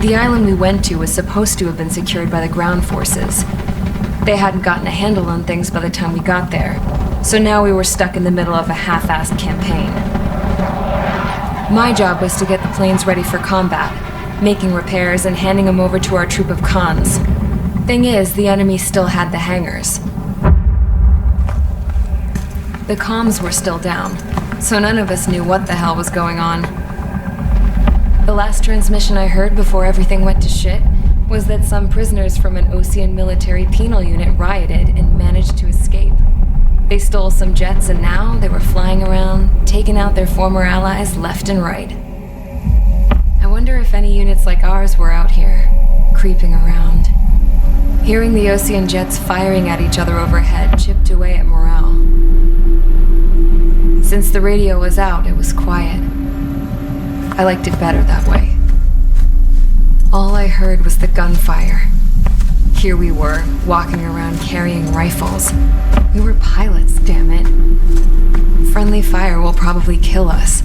The island we went to was supposed to have been secured by the ground forces. They hadn't gotten a handle on things by the time we got there, so now we were stuck in the middle of a half-assed campaign. My job was to get the planes ready for combat, making repairs and handing them over to our troop of cons. Thing is, the enemy still had the hangars. The comms were still down, so none of us knew what the hell was going on. The last transmission I heard before everything went to shit was that some prisoners from an Osean military penal unit rioted and managed to escape. They stole some jets and now they were flying around, taking out their former allies left and right. I wonder if any units like ours were out here, creeping around. Hearing the Osean jets firing at each other overhead chipped away at morale. Since the radio was out, it was quiet. I liked it better that way. All I heard was the gunfire. Here we were, walking around carrying rifles. We were pilots, damn it. Friendly fire will probably kill us.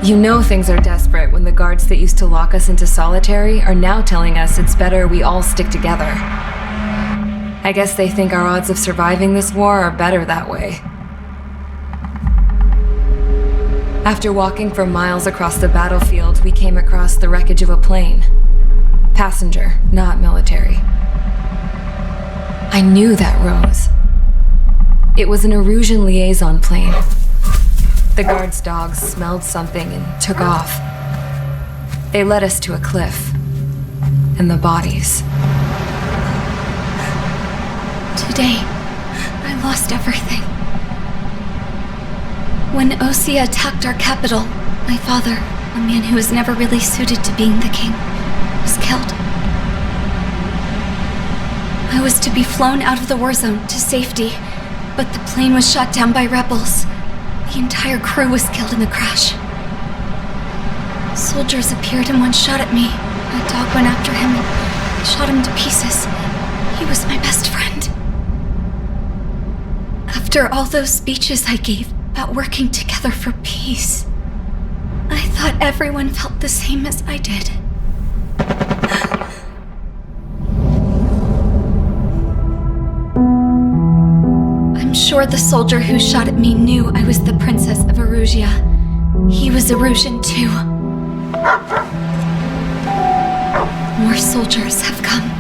You know things are desperate when the guards that used to lock us into solitary are now telling us it's better we all stick together. I guess they think our odds of surviving this war are better that way. After walking for miles across the battlefield, we came across the wreckage of a plane. Passenger, not military. I knew that rose. It was an Erusian liaison plane. The guard's dogs smelled something and took off. They led us to a cliff. And the bodies. Today, I lost everything. When Osea attacked our capital, my father, a man who was never really suited to being the king, was killed. I was to be flown out of the war zone to safety, but the plane was shot down by rebels. The entire crew was killed in the crash. Soldiers appeared and one shot at me. My dog went after him and shot him to pieces. He was my best friend. After all those speeches I gave about working together for peace, I thought everyone felt the same as I did. I'm sure the soldier who shot at me knew I was the Princess of Erusia. He was Erusian too. More soldiers have come.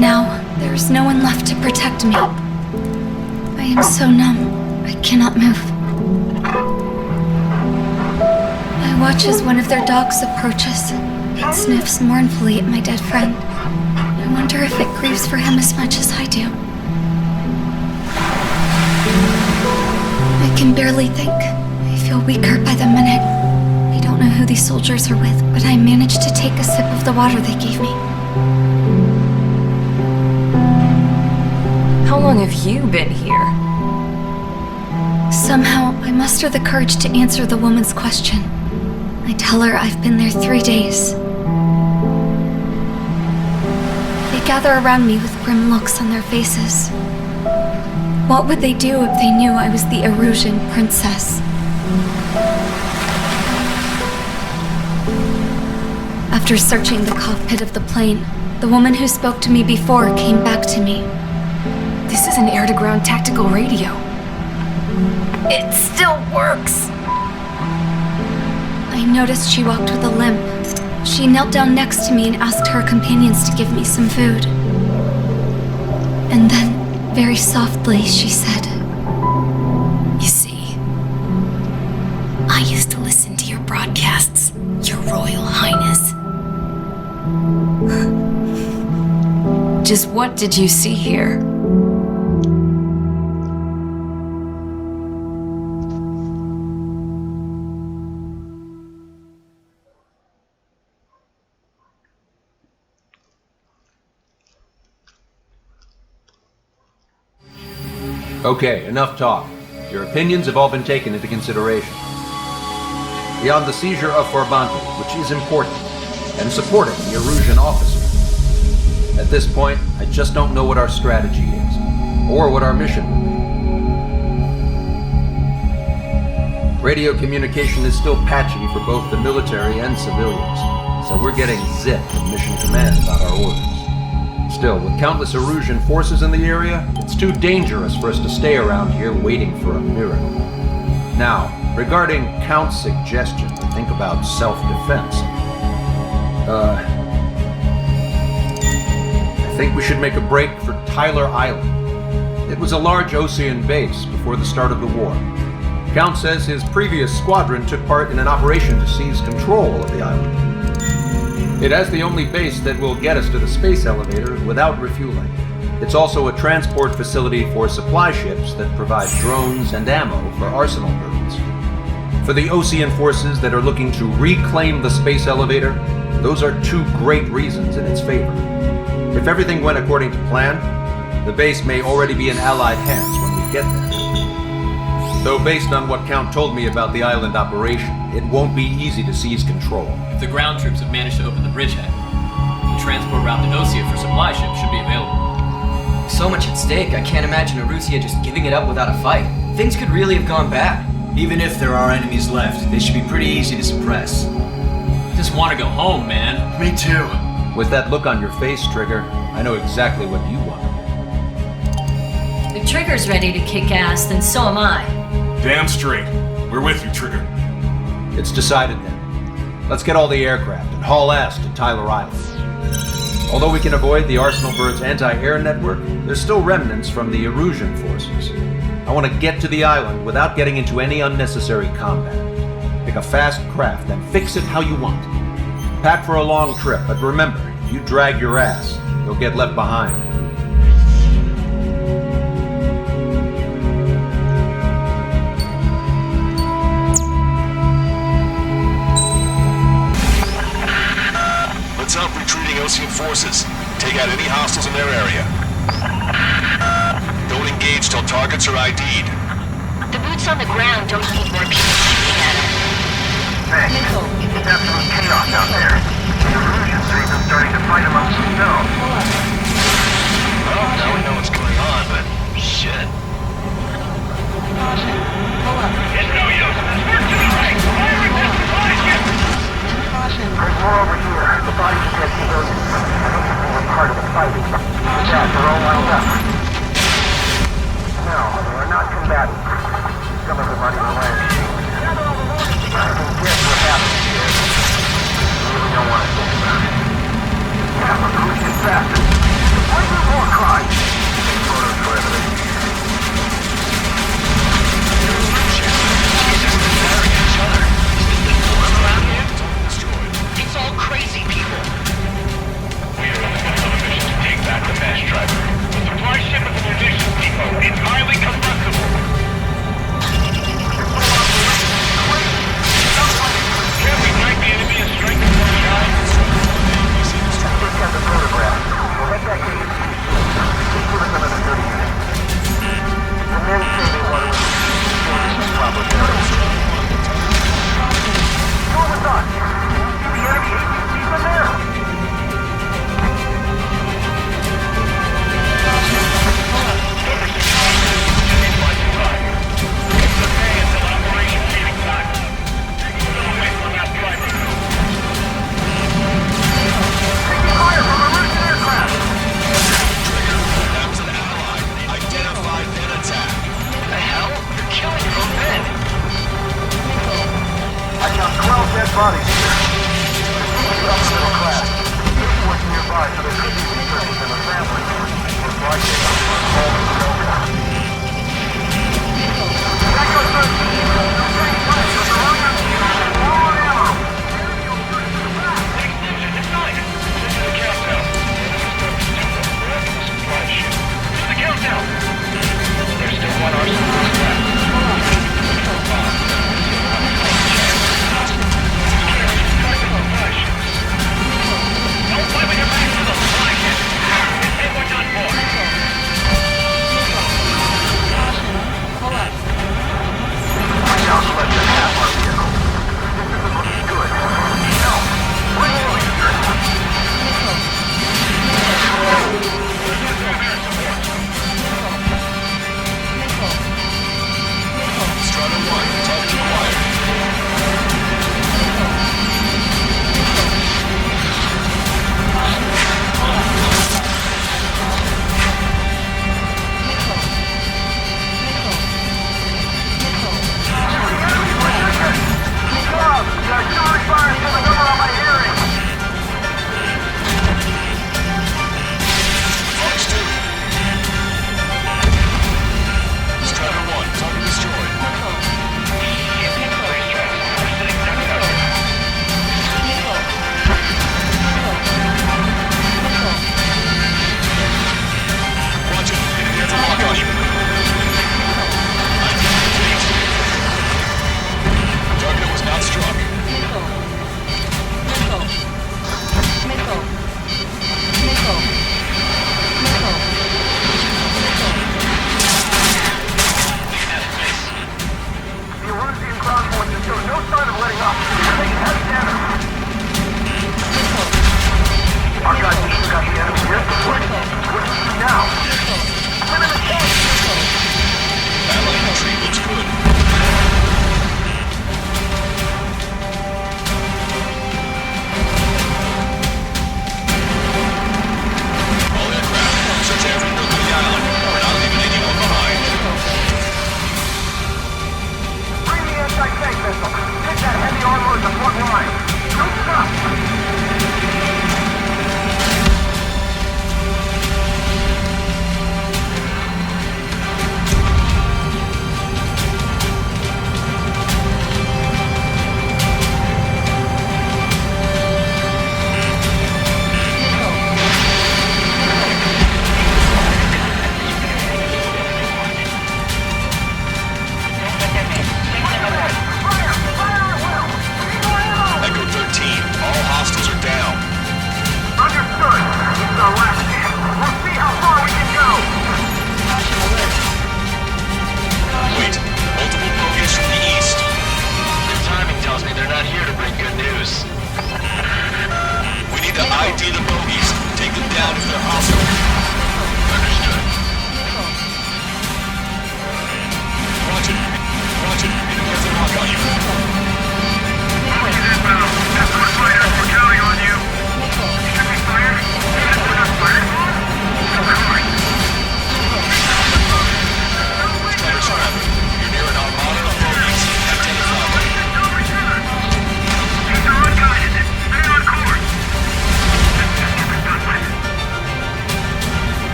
Now, there's no one left to protect me. I am so numb, I cannot move. I watch as one of their dogs approaches. It sniffs mournfully at my dead friend. I wonder if it grieves for him as much as I do. I can barely think. I feel weaker by the minute. I don't know who these soldiers are with, but I managed to take a sip of the water they gave me. How long have you been here? Somehow, I muster the courage to answer the woman's question. I tell her I've been there 3 days. They gather around me with grim looks on their faces. What would they do if they knew I was the Erusian princess? After searching the cockpit of the plane, the woman who spoke to me before came back to me. This is an air-to-ground tactical radio. It still works! I noticed she walked with a limp. She knelt down next to me and asked her companions to give me some food. And then, very softly, she said, "You see, I used to listen to your broadcasts, Your Royal Highness." Just what did you see here? Okay, enough talk. Your opinions have all been taken into consideration. Beyond the seizure of Forbanti, which is important, and supporting the Erusian officer, at this point, I just don't know what our strategy is, or what our mission will be. Radio communication is still patchy for both the military and civilians. so we're getting zipped from Mission Command about our orders. Still, with countless Erusian forces in the area, it's too dangerous for us to stay around here waiting for a miracle. Now, regarding Count's suggestion to think about self-defense, I think we should make a break for Tyler Island. It was a large Osean base before the start of the war. Count says his previous squadron took part in an operation to seize control of the island. It has the only base that will get us to the space elevator without refueling. It's also a transport facility for supply ships that provide drones and ammo for arsenal birds. For the Osean forces that are looking to reclaim the space elevator, those are two great reasons in its favor. If everything went according to plan, the base may already be in Allied hands when we get there. Though based on what Count told me about the island operation, it won't be easy to seize control. If the ground troops have managed to open the bridgehead, the transport route to Osea for supply ships should be available. So much at stake, I can't imagine Erusia just giving it up without a fight. Things could really have gone bad. Even if there are enemies left, they should be pretty easy to suppress. Just want to go home, man. Me too. With that look on your face, Trigger, I know exactly what you want. If Trigger's ready to kick ass, then so am I. Damn straight. We're with you, Trigger. It's decided then. Let's get all the aircraft and haul ass to Tyler Island. Although we can avoid the Arsenal Bird's anti-air network, there's still remnants from the Erusian forces. I want to get to the island without getting into any unnecessary combat. Pick a fast craft and fix it how you want. Pack for a long trip, but remember, if you drag your ass, you'll get left behind. Let's help retreating Osean forces. Take out any hostiles in their area. Don't engage till targets are ID'd. The boots on the ground don't need more people shooting at them. Thanks. It's absolute chaos out there. The Erusians are even starting to fight amongst themselves. Well, now we know what's going on, but shit. It's no use. We're too late. Fire at this supply ship! There's more over here. The bodies of dead civilians. I don't think they were part of the fighting. With that, they're all lined up. No, they are not combatants. Some of them aren't even wearing shields. I can guess what happened here. You really don't want to think about it. Yeah, but who's this bastard? Why do more crimes? Take photos for evidence. It's all crazy people. We are on a mission to take back the mass driver. The supply ship at the munitions depot is highly combustible. Can't we find the enemy and strike them from behind? Just send a photograph.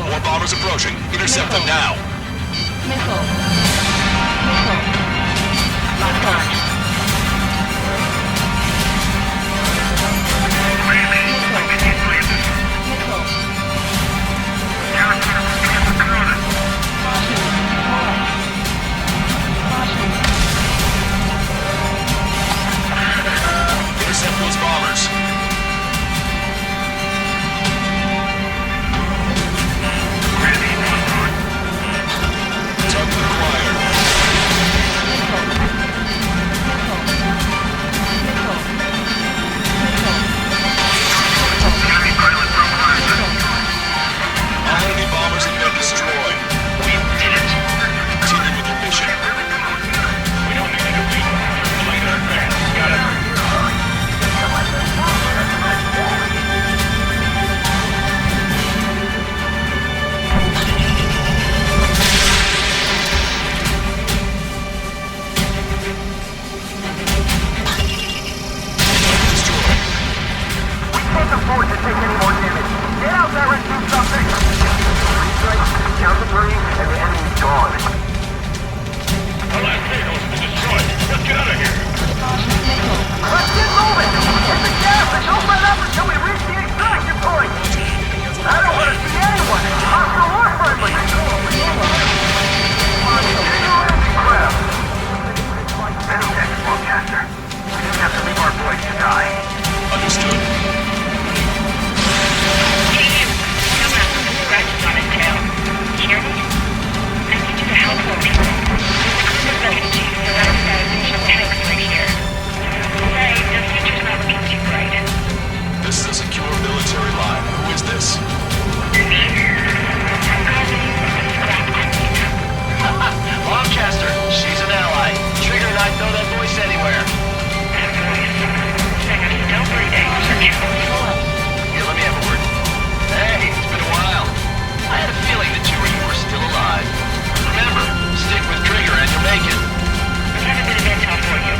More bombers approaching. Intercept them now. Missile. Locked on. Intercept those bombers. Target acquired. All enemy bombers have been destroyed. We did it. Continue with your mission. We don't need to beat. Later. Got it. Can't afford to take any more damage. Get out there and do something! Count to 3, and the enemy's gone. The last vehicle's been destroyed. Let's get out of here. Let's get moving! Hit the gas and don't let up until we reach the extraction point! I don't want to see anyone! Hostile or friendly! Crap! Any tech, Walkcaster. We didn't have to leave our boys to die. Understood. This is a secure military line. Who is this? Longcaster, she's an ally. Trigger and I know that voice anywhere. Here, let me have a word. Hey, it's been a while. I had a feeling the two of you were still alive. Remember, stick with Trigger and you'll make it. I have a bit of intel for you.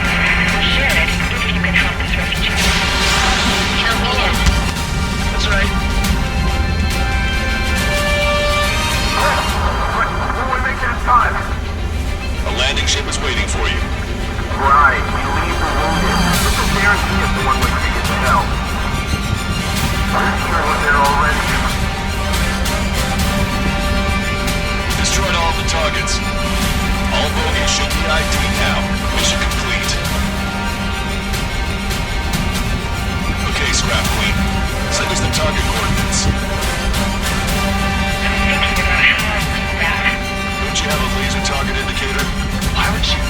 Share it if you can help this refugee. Count me in. That's right. When we make it in time. A landing ship is waiting for you. Right, we leave the wounded. This will guarantee us the one way to get to hell. I'm sure we're there already. Destroyed all the targets. All bogies should be ID now. Mission complete. Okay, Scrap Queen. Send us the target coordinates. Don't you have a laser target indicator? Pirate ship.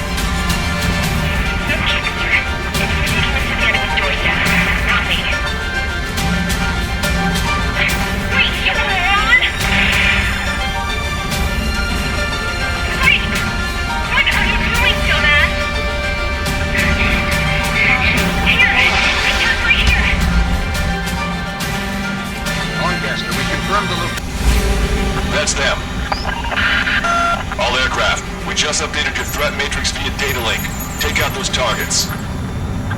That's them. All aircraft, we just updated your threat matrix via data link. Take out those targets.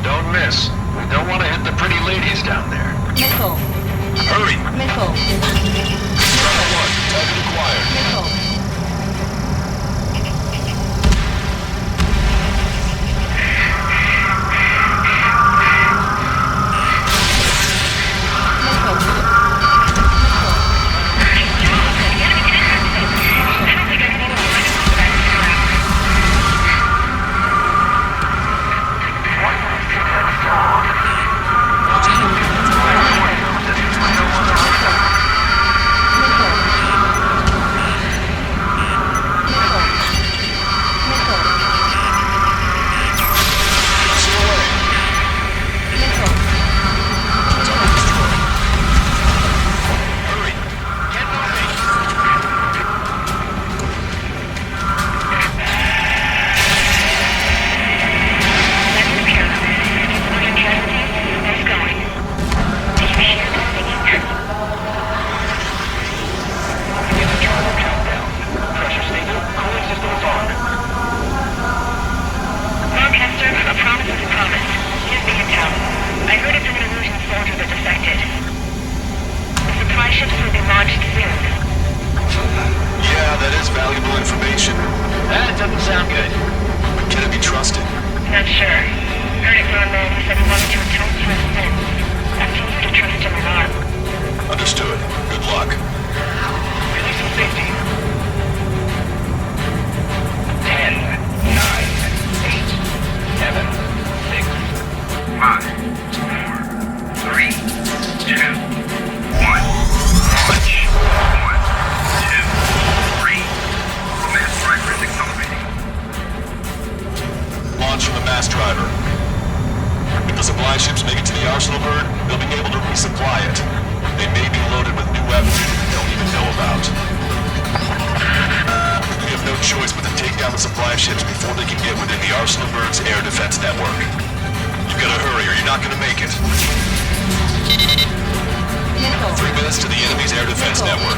Don't miss. We don't want to hit the pretty ladies down there. Missile. Hurry! Missile. Bravo 1, target acquired. Missile. doesn't sound good. But can it be trusted? Not sure. Heard it from a man who said he wanted to atone for his sins. Up to you to trust him or not. Understood. Good luck. Release and safety. 10, 9, 8, 7, 6, 5, 4, 3, 2, 1. Launch. 1, 2, 3. Mass driver is accelerating. Launch from the mass driver. If the supply ships make it to the arsenal bird, they'll be able to resupply it. They may be loaded with new weapons we don't even know about. We have no choice but to take down the supply ships before they can get within the arsenal bird's air defense network. You gotta hurry or you're not gonna make it. 3 minutes to the enemy's air defense network.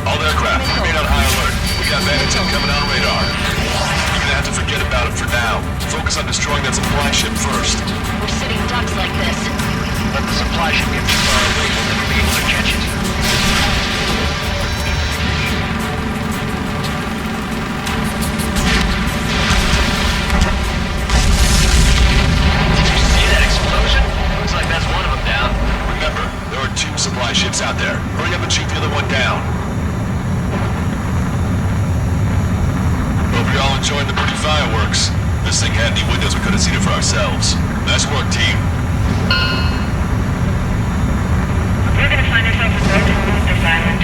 All aircraft, remain on high alert. We got bandits incoming on radar. You're gonna have to forget about it for now. Focus on destroying that supply ship first. We're sitting ducks like this. Let the supply ship get too far away, we'll never be able to catch it. Did you see that explosion? Looks like that's one of them down. Remember, there are 2 supply ships out there. Hurry up and shoot the other one down. Hope you're all enjoying the pretty fireworks. This thing had any windows, we could have seen it for ourselves. Nice work, team. We're gonna find ourselves a boat and leave this island.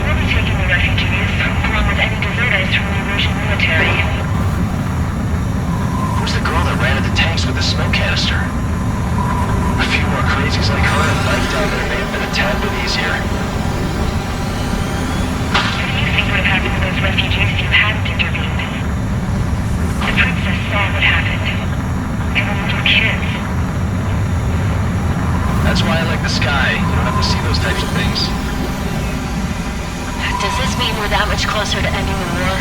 We'll be taking the refugees, along with any deserters from the Russian military. Who's the girl that ran at the tanks with the smoke canister? A few more crazies like her and life down there may have been a tad bit easier. What do you think would have happened to those refugees if you hadn't intervened? The princess saw what happened. They were little kids. That's why I like the sky. You don't have to see those types of things. Does this mean we're that much closer to ending the war?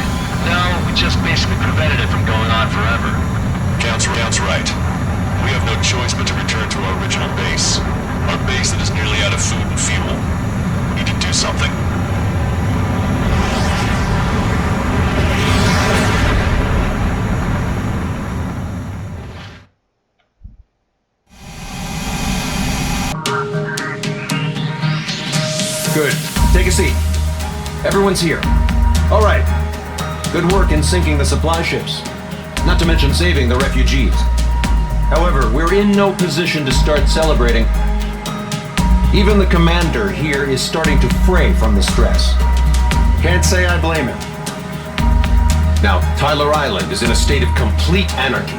No, we just basically prevented it from going on forever. Count's right. We have no choice but to return to our original base. Our base that is nearly out of food and fuel. We need to do something. Good. Take a seat. Everyone's here. All right. Good work in sinking the supply ships. Not to mention saving the refugees. However, we're in no position to start celebrating. Even the commander here is starting to fray from the stress. Can't say I blame him. Now, Tyler Island is in a state of complete anarchy.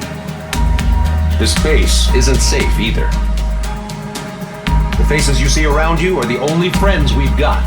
This base isn't safe either. The faces you see around you are the only friends we've got.